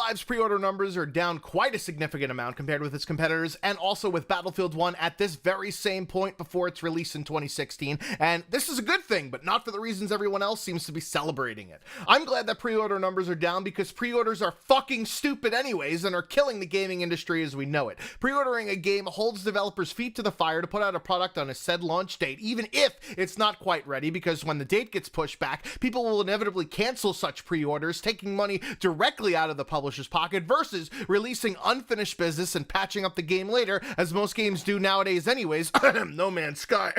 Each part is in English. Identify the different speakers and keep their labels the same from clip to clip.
Speaker 1: 5's pre-order numbers are down quite a significant amount compared with its competitors, and also with Battlefield 1 at this very same point before its release in 2016, and this is a good thing, but not for the reasons everyone else seems to be celebrating it. I'm glad that pre-order numbers are down because pre-orders are fucking stupid anyways and are killing the gaming industry as we know it. Pre-ordering a game holds developers' feet to the fire to put out a product on a said launch date, even if it's not quite ready, because when the date gets pushed back, people will inevitably cancel such pre-orders, taking money directly out of the publisher's pocket versus releasing unfinished business and patching up the game later, as most games do nowadays anyways. No Man's Sky.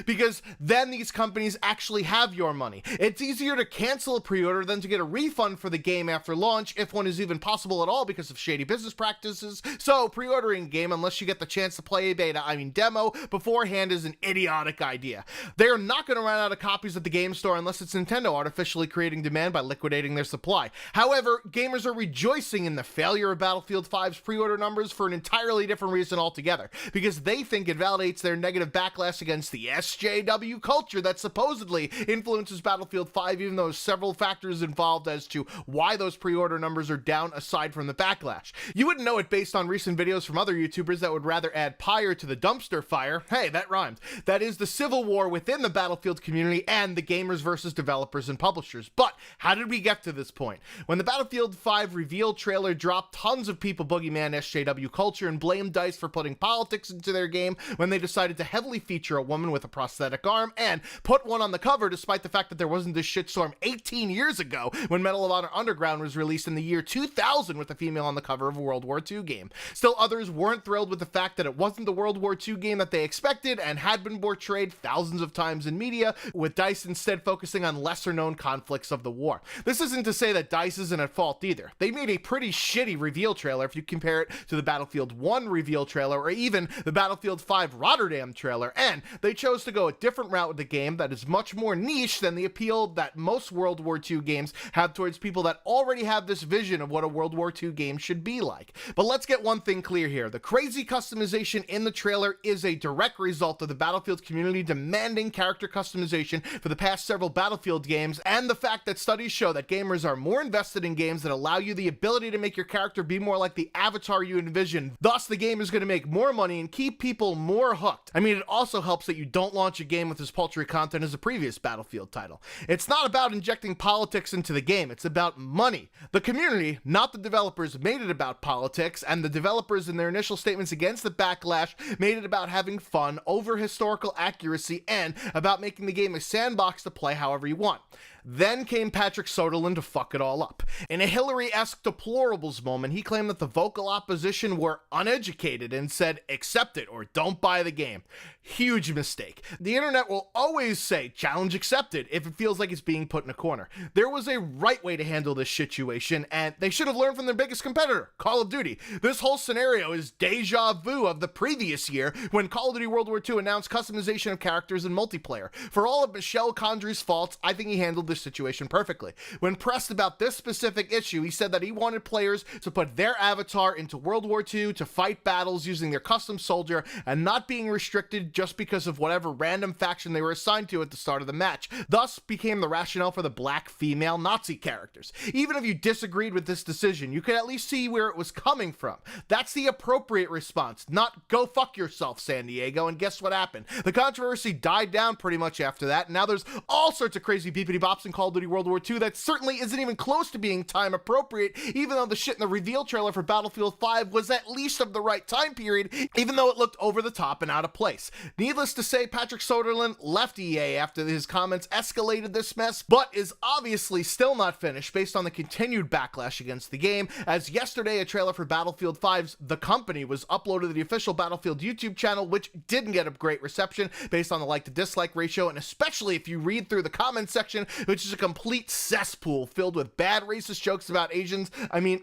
Speaker 1: Because then these companies actually have your money. It's easier to cancel a pre-order than to get a refund for the game after launch, if one is even possible at all because of shady business practices. So pre-ordering a game, unless you get the chance to play a beta, demo, beforehand is an idiotic idea. They are not going to run out of copies at the game store unless it's Nintendo artificially creating demand by liquidating their supply. However, gamers are rejoicing in the failure of Battlefield 5's pre-order numbers for an entirely different reason altogether, because they think it validates their negative backlash against the SJW culture that supposedly influences Battlefield 5, even though there's several factors involved as to why those pre-order numbers are down aside from the backlash. You wouldn't know it based on recent videos from other YouTubers that would rather add pyre to the dumpster fire. Hey, that rhymed. That is the civil war within the Battlefield community and the gamers versus developers and publishers. But how did we get to this point? When the Battlefield 5 reveal trailer dropped, tons of people boogeyman SJW culture and blamed DICE for putting politics into their game when they decided to heavily feature a woman with a prosthetic arm and put one on the cover, despite the fact that there wasn't this shitstorm 18 years ago when Medal of Honor Underground was released in the year 2000 with a female on the cover of a World War II game. Still, others weren't thrilled with the fact that it wasn't the World War II game that they expected and had been portrayed thousands of times in media, with DICE instead focusing on lesser-known conflicts of the war. This isn't to say that DICE isn't at fault either. They made a pretty shitty reveal trailer if you compare it to the Battlefield 1 reveal trailer or even the Battlefield 5 Rotterdam trailer, and they chose to go a different route with the game that is much more niche than the appeal that most World War II games have towards people that already have this vision of what a World War II game should be like. But let's get one thing clear here. The crazy customization in the trailer is a direct result of the Battlefield community demanding character customization for the past several Battlefield games, and the fact that studies show that gamers are more invested in games that allow you the ability to make your character be more like the avatar you envision. Thus, the game is going to make more money and keep people more hooked. It also helps that you don't launch a game with as paltry content as a previous Battlefield title. It's not about injecting politics into the game, it's about money. The community, not the developers, made it about politics, and the developers in their initial statements against the backlash made it about having fun over historical accuracy and about making the game a sandbox to play however you want. Then came Patrick Soderlund to fuck it all up. In a Hillary-esque deplorables moment, he claimed that the vocal opposition were uneducated and said, accept it or don't buy the game. Huge mistake. The internet will always say, challenge accepted, if it feels like it's being put in a corner. There was a right way to handle this situation, and they should have learned from their biggest competitor, Call of Duty. This whole scenario is deja vu of the previous year when Call of Duty World War II announced customization of characters in multiplayer. For all of Michel Condry's faults, I think he handled this situation perfectly. When pressed about this specific issue, he said that he wanted players to put their avatar into World War II to fight battles using their custom soldier and not being restricted just because of whatever random faction they were assigned to at the start of the match. Thus became the rationale for the black female Nazi characters. Even if you disagreed with this decision, you could at least see where it was coming from. That's the appropriate response, not go fuck yourself, San Diego. And guess what happened? The controversy died down pretty much after that, and now there's all sorts of crazy beepity bops in Call of Duty World War II that certainly isn't even close to being time appropriate, even though the shit in the reveal trailer for Battlefield 5 was at least of the right time period, even though it looked over the top and out of place. Needless to say, Patrick Soderlund left EA after his comments escalated this mess, but is obviously still not finished based on the continued backlash against the game, as yesterday a trailer for Battlefield 5's The Company was uploaded to the official Battlefield YouTube channel, which didn't get a great reception based on the like to dislike ratio, and especially if you read through the comment section, which is a complete cesspool filled with bad racist jokes about Asians.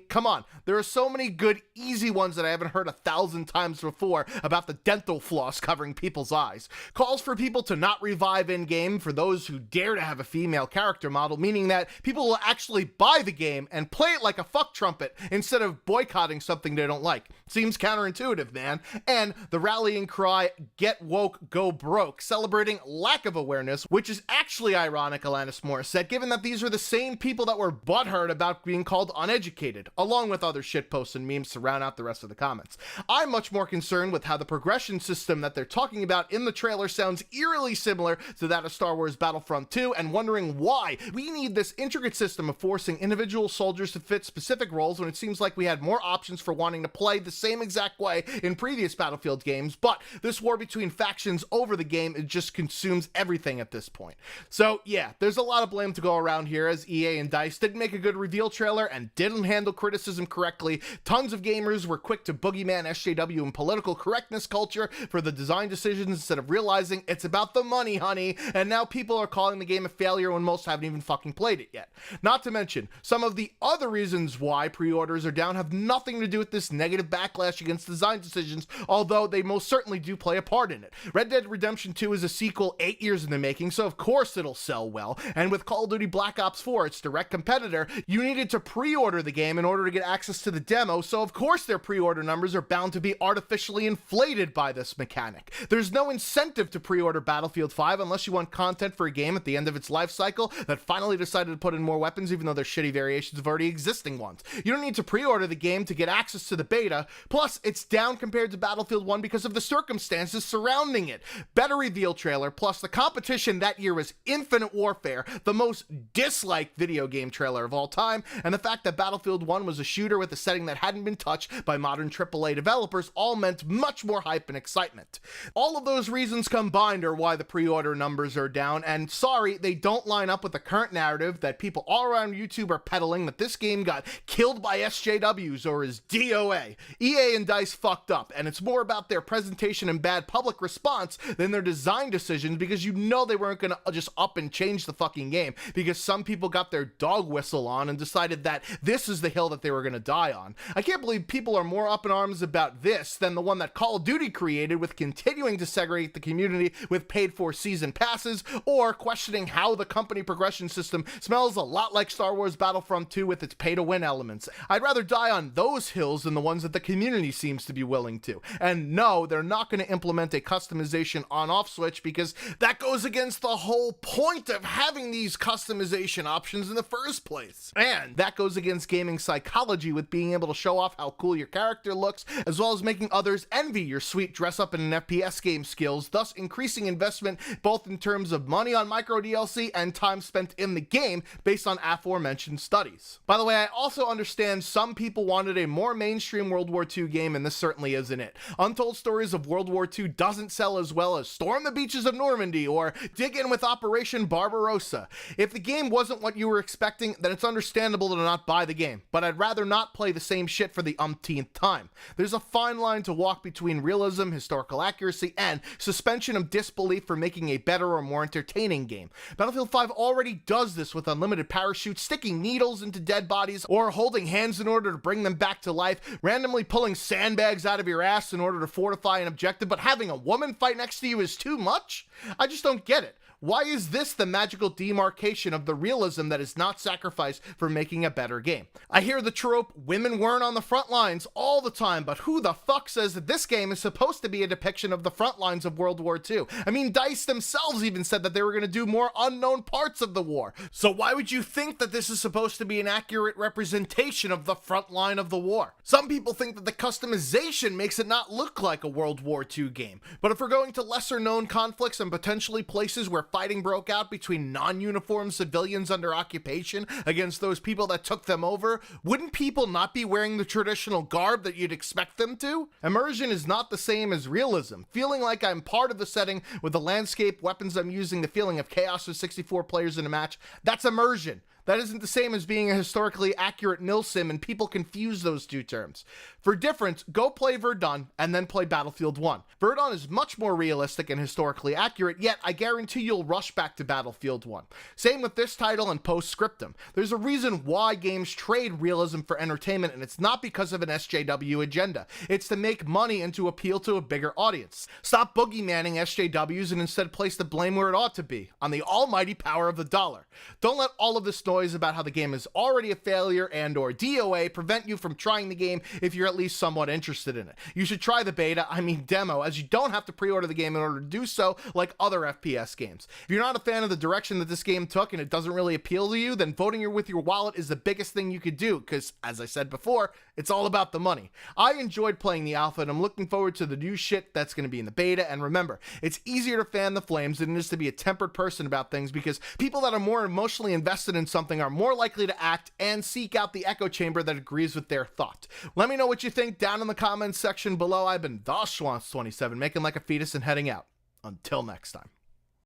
Speaker 1: Come on. There are so many good, easy ones that I haven't heard 1,000 times before about the dental floss covering people's eyes. Calls for people to not revive in-game for those who dare to have a female character model, meaning that people will actually buy the game and play it like a fuck trumpet instead of boycotting something they don't like. Seems counterintuitive, man. And the rallying cry, get woke, go broke, celebrating lack of awareness, which is actually ironic, Alanis Morissette Morissette, given that these are the same people that were butthurt about being called uneducated, along with other shitposts and memes to round out the rest of the comments. I'm much more concerned with how the progression system that they're talking about in the trailer sounds eerily similar to that of Star Wars Battlefront 2, and wondering why we need this intricate system of forcing individual soldiers to fit specific roles when it seems like we had more options for wanting to play the same exact way in previous Battlefield games, but this war between factions over the game, it just consumes everything at this point. So yeah, there's a lot of blame to go around here, as EA and DICE didn't make a good reveal trailer and didn't handle criticism correctly. Tons of gamers were quick to boogeyman SJW and political correctness culture for the design decisions instead of realizing it's about the money, honey, and now people are calling the game a failure when most haven't even fucking played it yet. Not to mention, some of the other reasons why pre-orders are down have nothing to do with this negative backlash against design decisions, although they most certainly do play a part in it. Red Dead Redemption 2 is a sequel 8 years in the making, so of course it'll sell well, and with Call of Duty Black Ops 4, its direct competitor, you needed to pre-order the game in order to get access to the demo, so of course their pre-order numbers are bound to be artificially inflated by this mechanic. There's no incentive to pre-order Battlefield 5 unless you want content for a game at the end of its life cycle that finally decided to put in more weapons even though they're shitty variations of already existing ones. You don't need to pre-order the game to get access to the beta, plus it's down compared to Battlefield 1 because of the circumstances surrounding it. Better reveal trailer, plus the competition that year was Infinite Warfare, the most disliked video game trailer of all time, and the fact that Battlefield 1 was a shooter with a setting that hadn't been touched by modern AAA developers all meant much more hype and excitement. All of those reasons combined are why the pre-order numbers are down, and sorry, they don't line up with the current narrative that people all around YouTube are peddling that this game got killed by SJWs or is DOA. EA and DICE fucked up, and it's more about their presentation and bad public response than their design decisions, because you know they weren't gonna just up and change the fucking game because some people got their dog whistle on and decided that this is the hill that they were gonna die on. I can't believe people are more up in arms about this than the one that Call of Duty created with continuing to segregate the community with paid-for season passes, or questioning how the company progression system smells a lot like Star Wars Battlefront 2 with its pay-to-win elements. I'd rather die on those hills than the ones that the community seems to be willing to. And no, they're not going to implement a customization on-off switch because that goes against the whole point of having these customization options in the first place. And that goes against gaming psychology with being able to show off how cool your character looks, as well as making others envy your sweet dress-up in an FPS game skills, thus increasing investment both in terms of money on micro DLC and time spent in the game based on aforementioned studies. By the way, I also understand some people wanted a more mainstream World War II game, and this certainly isn't it. Untold Stories of World War II doesn't sell as well as Storm the Beaches of Normandy or dig in with Operation Barbarossa. If the game wasn't what you were expecting, then it's understandable to not buy the game, but I'd rather not play the same shit for the umpteenth time. There's a fine line to walk between realism, historical accuracy, and suspension of disbelief for making a better or more entertaining game. Battlefield 5 already does this with unlimited parachutes, sticking needles into dead bodies, or holding hands in order to bring them back to life, randomly pulling sandbags out of your ass in order to fortify an objective, but having a woman fight next to you is too much? I just don't get it. Why is this the magical demarcation of the realism that is not sacrificed for making a better game? I hear the trope, women weren't on the front lines all the time, but who the fuck says that this game is supposed to be a depiction of the front lines of World War II? I mean, DICE themselves even said that they were going to do more unknown parts of the war. So why would you think that this is supposed to be an accurate representation of the front line of the war? Some people think that the customization makes it not look like a World War II game, but if we're going to lesser known conflicts and potentially places where fighting broke out between non-uniformed civilians under occupation against those people that took them over, wouldn't people not be wearing the traditional garb that you'd expect them to? Immersion is not the same as realism. Feeling like I'm part of the setting with the landscape, weapons I'm using, the feeling of chaos with 64 players in a match, that's immersion. That isn't the same as being a historically accurate nil sim, and people confuse those two terms. For difference, go play Verdun and then play Battlefield 1. Verdun is much more realistic and historically accurate, yet I guarantee you'll rush back to Battlefield 1. Same with this title and postscriptum. There's a reason why games trade realism for entertainment, and it's not because of an SJW agenda. It's to make money and to appeal to a bigger audience. Stop boogeymanning SJWs and instead place the blame where it ought to be, on the almighty power of the dollar. Don't let all of this noise noise about how the game is already a failure and or DOA prevent you from trying the game if you're at least somewhat interested in it. You should try the beta, demo, as you don't have to pre-order the game in order to do so like other FPS games. If you're not a fan of the direction that this game took and it doesn't really appeal to you, then voting with your wallet is the biggest thing you could do, because, as I said before, it's all about the money. I enjoyed playing the alpha, and I'm looking forward to the new shit that's going to be in the beta, and remember, it's easier to fan the flames than it is to be a tempered person about things, because people that are more emotionally invested in something are more likely to act and seek out the echo chamber that agrees with their thought. Let me know what you think down in the comments section below. I've been The Schwantz27, making like a fetus and heading out. Until next time.